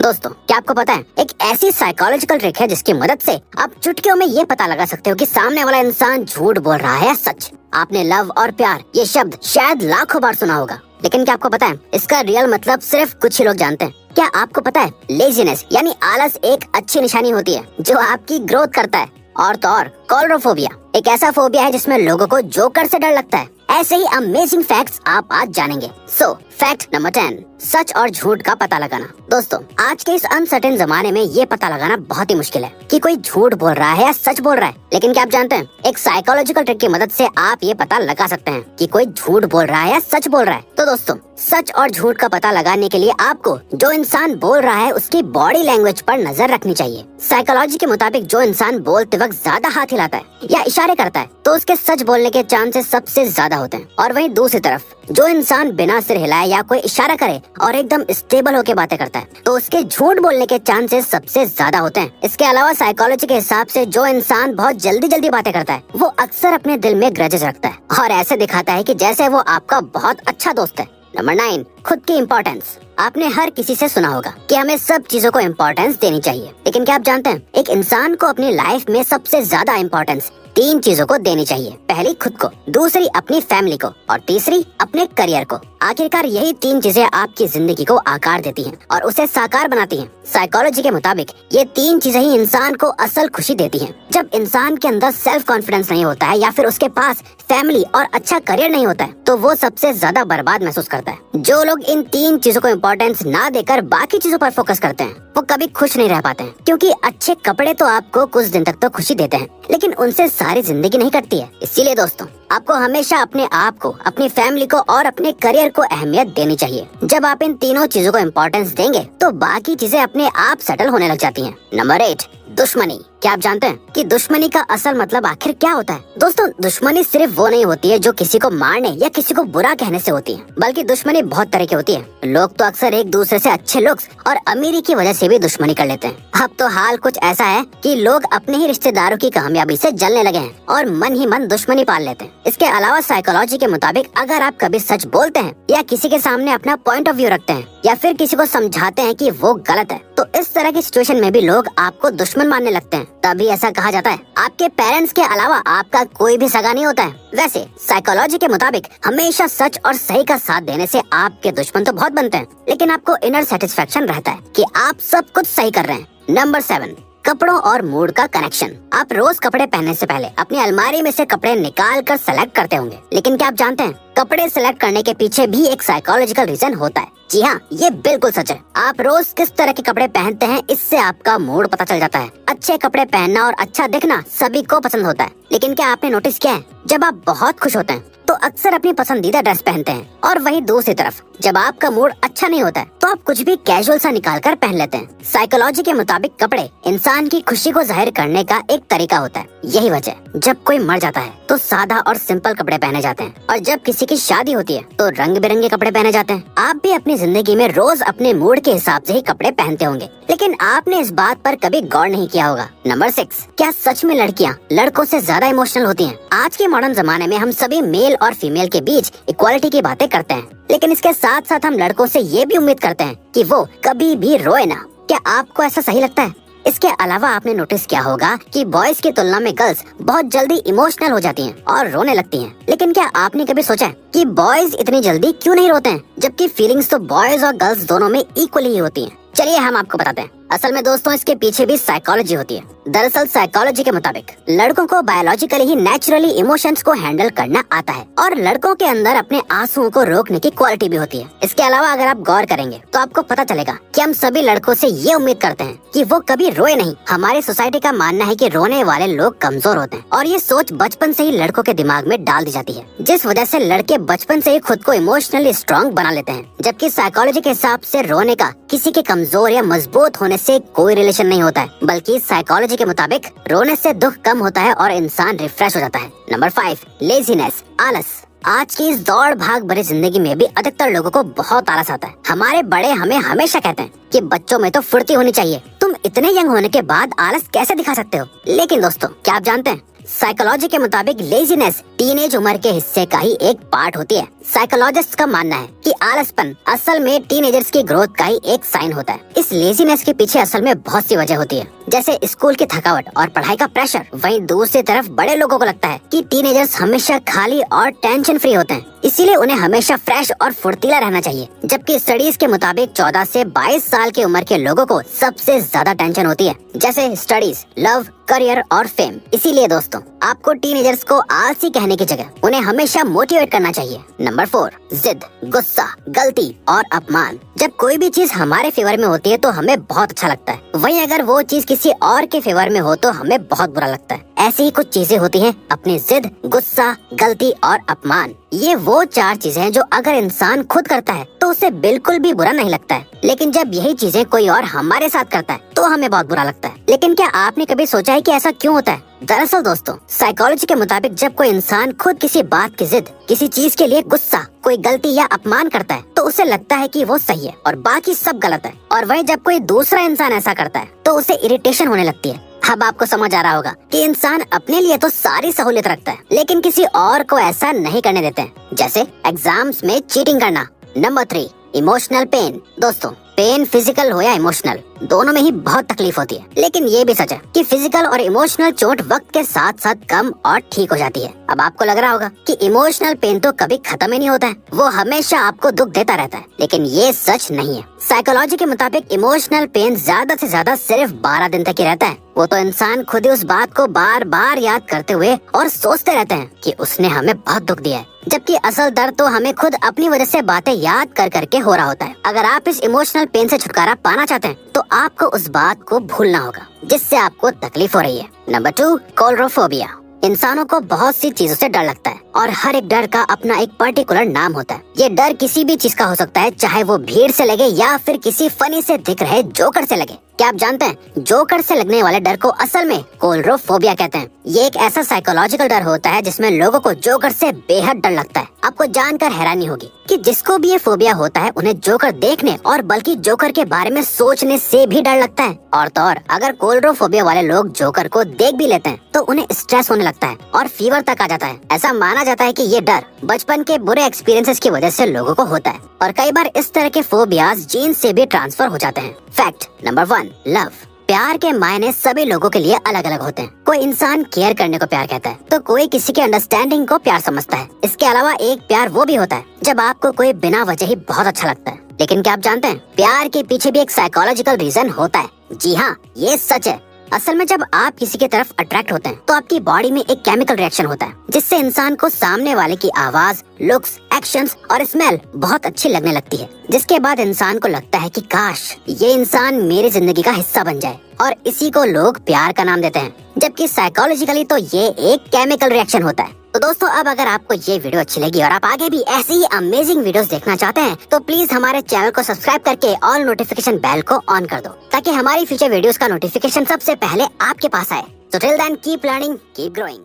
दोस्तों, क्या आपको पता है एक ऐसी साइकोलॉजिकल ट्रिक है जिसकी मदद से आप चुटकियों में ये पता लगा सकते हो कि सामने वाला इंसान झूठ बोल रहा है या सच। आपने लव और प्यार ये शब्द शायद लाखों बार सुना होगा, लेकिन क्या आपको पता है इसका रियल मतलब सिर्फ कुछ ही लोग जानते हैं। क्या आपको पता है लेजीनेस यानी आलस एक अच्छी निशानी होती है जो आपकी ग्रोथ करता है। और तो और कॉलरोफोबिया एक ऐसा फोबिया है जिसमें लोगों को जोकर से डर लगता है। ऐसे ही अमेजिंग फैक्ट्स आप आज जानेंगे। सो फैक्ट नंबर 10, सच और झूठ का पता लगाना। दोस्तों, आज के इस अनसर्टेन जमाने में ये पता लगाना बहुत ही मुश्किल है कि कोई झूठ बोल रहा है या सच बोल रहा है। लेकिन क्या आप जानते हैं एक साइकोलॉजिकल ट्रिक की मदद से आप ये पता लगा सकते हैं कि कोई झूठ बोल रहा है या सच बोल रहा है। तो दोस्तों, सच और झूठ का पता लगाने के लिए आपको जो इंसान बोल रहा है उसकी बॉडी लैंग्वेज पर नजर रखनी चाहिए। साइकोलॉजी के मुताबिक जो इंसान बोलते वक्त ज्यादा हाथ हिलाता है या इशारे करता है तो उसके सच बोलने के चांसेस सबसे ज्यादा होते हैं। और वहीं दूसरी तरफ जो इंसान बिना सिर हिलाए या कोई इशारा करे और एकदम स्टेबल होकर बातें करता है तो उसके झूठ बोलने के चांसेस सबसे ज्यादा होते हैं। इसके अलावा साइकोलॉजी के हिसाब से जो इंसान बहुत जल्दी जल्दी बातें करता है वो अक्सर अपने दिल में ग्रजेस रखता है और ऐसे दिखाता है कि जैसे वो आपका बहुत अच्छा दोस्त है। नंबर 9, खुद की इम्पोर्टेंस। आपने हर किसी से सुना होगा कि हमें सब चीजों को इम्पोर्टेंस देनी चाहिए, लेकिन क्या आप जानते हैं एक इंसान को अपनी लाइफ में सबसे ज्यादा इम्पोर्टेंस 3 चीजों को देनी चाहिए। पहली खुद को, दूसरी अपनी फैमिली को और तीसरी अपने करियर को। आखिरकार यही 3 चीजें आपकी जिंदगी को आकार देती हैं और उसे साकार बनाती हैं। साइकोलॉजी के मुताबिक ये 3 चीजें ही इंसान को असल खुशी देती हैं। जब इंसान के अंदर सेल्फ कॉन्फिडेंस नहीं होता है या फिर उसके पास फैमिली और अच्छा करियर नहीं होता है तो वो सबसे ज्यादा बर्बाद महसूस करता है। जो लोग इन 3 चीजों को इम्पोर्टेंस ना देकर बाकी चीजों पर फोकस करते हैं वो कभी खुश नहीं रह पाते हैं, क्योंकि अच्छे कपड़े तो आपको कुछ दिन तक तो खुशी देते हैं लेकिन उनसे सारी जिंदगी नहीं कटती है। इसीलिए दोस्तों, आपको हमेशा अपने आप को, अपनी फैमिली को और अपने करियर को अहमियत देनी चाहिए। जब आप इन तीनों चीजों को इम्पोर्टेंस देंगे तो बाकी चीजें अपने आप सेटल होने लग जाती हैं। नंबर 8, दुश्मनी। क्या आप जानते हैं कि दुश्मनी का असल मतलब आखिर क्या होता है? दोस्तों, दुश्मनी सिर्फ वो नहीं होती है जो किसी को मारने या किसी को बुरा कहने से होती है, बल्कि दुश्मनी बहुत तरह की होती है। लोग तो अक्सर एक दूसरे से अच्छे लुक्स और अमीरी की वजह से भी दुश्मनी कर लेते हैं। अब तो हाल कुछ ऐसा है कि लोग अपने ही रिश्तेदारों की कामयाबी से जलने लगे हैं और मन ही मन दुश्मनी पाल लेते हैं। इसके अलावा साइकोलॉजी के मुताबिक अगर आप कभी सच बोलते हैं या किसी के सामने अपना पॉइंट ऑफ व्यू रखते हैं या फिर किसी को समझाते हैं कि वो गलत है तो इस तरह की सिचुएशन में भी लोग आपको दुश्मन मानने लगते हैं। तभी ऐसा कहा जाता है आपके पेरेंट्स के अलावा आपका कोई भी सगा नहीं होता है। वैसे साइकोलॉजी के मुताबिक हमेशा सच और सही का साथ देने से आपके दुश्मन तो बहुत बनते हैं, लेकिन आपको इनर सेटिस्फेक्शन रहता है कि आप सब कुछ सही कर रहे हैं। नंबर 7, कपड़ों और मूड का कनेक्शन। आप रोज कपड़े पहनने से पहले अपनी अलमारी में से कपड़े निकाल कर सेलेक्ट करते होंगे, लेकिन क्या आप जानते हैं कपड़े सेलेक्ट करने के पीछे भी एक साइकोलॉजिकल रीजन होता है। जी हाँ, ये बिल्कुल सच है। आप रोज किस तरह के कपड़े पहनते हैं इससे आपका मूड पता चल जाता है। अच्छे कपड़े पहनना और अच्छा दिखना सभी को पसंद होता है, लेकिन क्या आपने नोटिस किया है जब आप बहुत खुश होते हैं तो अक्सर अपनी पसंदीदा ड्रेस पहनते हैं, और वहीं दूसरी तरफ जब आपका मूड अच्छा नहीं होता है तो आप कुछ भी कैजुअल सा निकाल कर पहन लेते हैं। साइकोलॉजी के मुताबिक कपड़े इंसान की खुशी को जाहिर करने का एक तरीका होता है। यही वजह जब कोई मर जाता है तो सादा और सिंपल कपड़े पहने जाते हैं, और जब किसी की शादी होती है तो रंग बिरंगे कपड़े पहने जाते हैं। आप भी अपनी जिंदगी में रोज अपने मूड के हिसाब से ही कपड़े पहनते होंगे, लेकिन आपने इस बात पर कभी गौर नहीं किया होगा। नंबर 6, क्या सच में लड़कियाँ लड़कों से ज्यादा इमोशनल होती हैं? आज के मॉडर्न जमाने में हम सभी मेल और फीमेल के बीच इक्वालिटी की बातें करते हैं, लेकिन इसके साथ साथ हम लड़कों से ये भी उम्मीद करते हैं कि वो कभी भी रोए ना। क्या आपको ऐसा सही लगता है? इसके अलावा आपने नोटिस किया होगा कि बॉयज की तुलना में गर्ल्स बहुत जल्दी इमोशनल हो जाती हैं और रोने लगती हैं, लेकिन क्या आपने कभी सोचा है कि बॉयज इतनी जल्दी क्यों नहीं रोते हैं, जबकि फीलिंग्स तो बॉयज और गर्ल्स दोनों में इक्वली ही होती हैं? चलिए हम आपको बताते हैं। असल में दोस्तों, इसके पीछे भी साइकोलॉजी होती है। दरअसल साइकोलॉजी के मुताबिक लड़कों को बायोलॉजिकली ही नेचुरली इमोशंस को हैंडल करना आता है, और लड़कों के अंदर अपने आंसुओं को रोकने की क्वालिटी भी होती है। इसके अलावा अगर आप गौर करेंगे तो आपको पता चलेगा कि हम सभी लड़कों से ये उम्मीद करते हैं कि वो कभी रोए नहीं। हमारी सोसाइटी का मानना है कि रोने वाले लोग कमजोर होते हैं, और ये सोच बचपन से ही लड़कों के दिमाग में डाल दी जाती है, जिस वजह से लड़के बचपन से ही खुद को इमोशनली स्ट्रॉन्ग बना लेते हैं। जबकि साइकोलॉजी के हिसाब से रोने का किसी के कमजोर या मजबूत होने से कोई रिलेशन नहीं होता है, बल्कि साइकोलॉजी के मुताबिक रोने से दुख कम होता है और इंसान रिफ्रेश हो जाता है। नंबर 5, लेजीनेस, आलस। आज की इस दौड़ भाग भरी जिंदगी में भी अधिकतर लोगों को बहुत आलस आता है। हमारे बड़े हमें हमेशा कहते हैं कि बच्चों में तो फुर्ती होनी चाहिए, तुम इतने यंग होने के बाद आलस कैसे दिखा सकते हो? लेकिन दोस्तों, क्या आप जानते हैं साइकोलॉजी के मुताबिक लेजीनेस टीनेज उम्र के हिस्से का ही एक पार्ट होती है। साइकोलॉजिस्ट का मानना है कि आलसपन असल में टीनेजर्स की ग्रोथ का ही एक साइन होता है। इस लेजीनेस के पीछे असल में बहुत सी वजह होती है, जैसे स्कूल की थकावट और पढ़ाई का प्रेशर। वहीं दूसरी तरफ बड़े लोगों को लगता है कि टीनेजर्स हमेशा खाली और टेंशन फ्री होते हैं, इसीलिए उन्हें हमेशा फ्रेश और फुर्तीला रहना चाहिए। जबकि स्टडीज के मुताबिक 14 से 22 साल की उम्र के लोगों को सबसे ज्यादा टेंशन होती है, जैसे स्टडीज, लव, करियर और फेम। इसीलिए दोस्तों, आपको टीनेजर्स को आलसी कहने की जगह उन्हें हमेशा मोटिवेट करना चाहिए। नंबर 4, जिद, गुस्सा, गलती और अपमान। जब कोई भी चीज हमारे फेवर में होती है तो हमें बहुत अच्छा लगता है, वहीं अगर वो चीज किसी और के फेवर में हो तो हमें बहुत बुरा लगता है। ऐसी ही कुछ चीजें होती हैं अपनी जिद, गुस्सा, गलती और अपमान। ये वो 4 चीजें हैं जो अगर इंसान खुद करता है तो उसे बिल्कुल भी बुरा नहीं लगता है, लेकिन जब यही चीजें कोई और हमारे साथ करता है तो हमें बहुत बुरा लगता है। लेकिन क्या आपने कभी सोचा है कि ऐसा क्यों होता है? दरअसल दोस्तों, साइकोलॉजी के मुताबिक जब कोई इंसान खुद किसी बात की जिद, किसी चीज के लिए गुस्सा, कोई गलती या अपमान करता है तो उसे लगता है कि वो सही है और बाकी सब गलत है। और वहीं जब कोई दूसरा इंसान ऐसा करता है तो उसे इरिटेशन होने लगती है। अब आपको समझ आ रहा होगा कि इंसान अपने लिए तो सारी सहूलियत रखता है, लेकिन किसी और को ऐसा नहीं करने देते हैं, जैसे एग्जाम्स में चीटिंग करना। Number 3, emotional pain. दोस्तों, पेन फिजिकल हो या इमोशनल, दोनों में ही बहुत तकलीफ होती है, लेकिन ये भी सच है कि फिजिकल और इमोशनल चोट वक्त के साथ साथ कम और ठीक हो जाती है। अब आपको लग रहा होगा कि इमोशनल पेन तो कभी खत्म ही नहीं होता है, वो हमेशा आपको दुख देता रहता है, लेकिन ये सच नहीं है। साइकोलॉजी के मुताबिक इमोशनल पेन ज्यादा से ज्यादा सिर्फ 12 दिन तक ही रहता है। वो तो इंसान खुद ही उस बात को बार बार याद करते हुए और सोचते रहते हैं कि उसने हमें बहुत दुख दिया है, जबकि असल दर्द तो हमें खुद अपनी वजह से बातें याद कर करके हो रहा होता है। अगर आप इस इमोशनल पेन से छुटकारा पाना चाहते हैं तो आपको उस बात को भूलना होगा जिससे आपको तकलीफ हो रही है। नंबर 2, कोलरोफोबिया। इंसानों को बहुत सी चीजों से डर लगता है और हर एक डर का अपना एक पर्टिकुलर नाम होता है। ये डर किसी भी चीज का हो सकता है, चाहे वो भीड़ से लगे या फिर किसी फनी से दिख रहे जोकर से लगे। क्या आप जानते हैं, जोकर से लगने वाले डर को असल में कोलरोफोबिया कहते हैं। ये एक ऐसा साइकोलॉजिकल डर होता है जिसमें लोगों को जोकर से बेहद डर लगता है। आपको जानकर हैरानी होगी कि जिसको भी ये फोबिया होता है उन्हें जोकर देखने और बल्कि जोकर के बारे में सोचने से भी डर लगता है। और तो और अगर कोलरोफोबिया वाले लोग जोकर को देख भी लेते हैं तो उन्हें स्ट्रेस होने लगता है और फीवर तक आ जाता है। ऐसा माना जाता है कि ये डर बचपन के बुरे एक्सपीरियंसेस की वजह से लोगों को होता है और कई बार इस तरह के फोबियाज जीन से भी ट्रांसफर हो जाते हैं। Fact number 1, love. प्यार के मायने सभी लोगों के लिए अलग अलग होते हैं। कोई इंसान केयर करने को प्यार कहता है तो कोई किसी के अंडरस्टैंडिंग को प्यार समझता है। इसके अलावा एक प्यार वो भी होता है जब आपको कोई बिना वजह ही बहुत अच्छा लगता है। लेकिन क्या आप जानते हैं, प्यार के पीछे भी एक साइकोलॉजिकल रीजन होता है। जी हाँ, ये सच है। असल में जब आप किसी की तरफ अट्रैक्ट होते हैं तो आपकी बॉडी में एक केमिकल रिएक्शन होता है जिससे इंसान को सामने वाले की आवाज, लुक्स, एक्शंस और स्मेल बहुत अच्छी लगने लगती है, जिसके बाद इंसान को लगता है कि काश ये इंसान मेरी जिंदगी का हिस्सा बन जाए, और इसी को लोग प्यार का नाम देते हैं। जबकि साइकोलॉजिकली तो ये एक केमिकल रिएक्शन होता है। तो दोस्तों, अब अगर आपको ये वीडियो अच्छी लगी और आप आगे भी ऐसी ही अमेजिंग वीडियोस देखना चाहते हैं तो प्लीज हमारे चैनल को सब्सक्राइब करके ऑल नोटिफिकेशन बेल को ऑन कर दो, ताकि हमारी फ्यूचर वीडियोस का नोटिफिकेशन सबसे पहले आपके पास आए। So till then, keep learning, keep growing.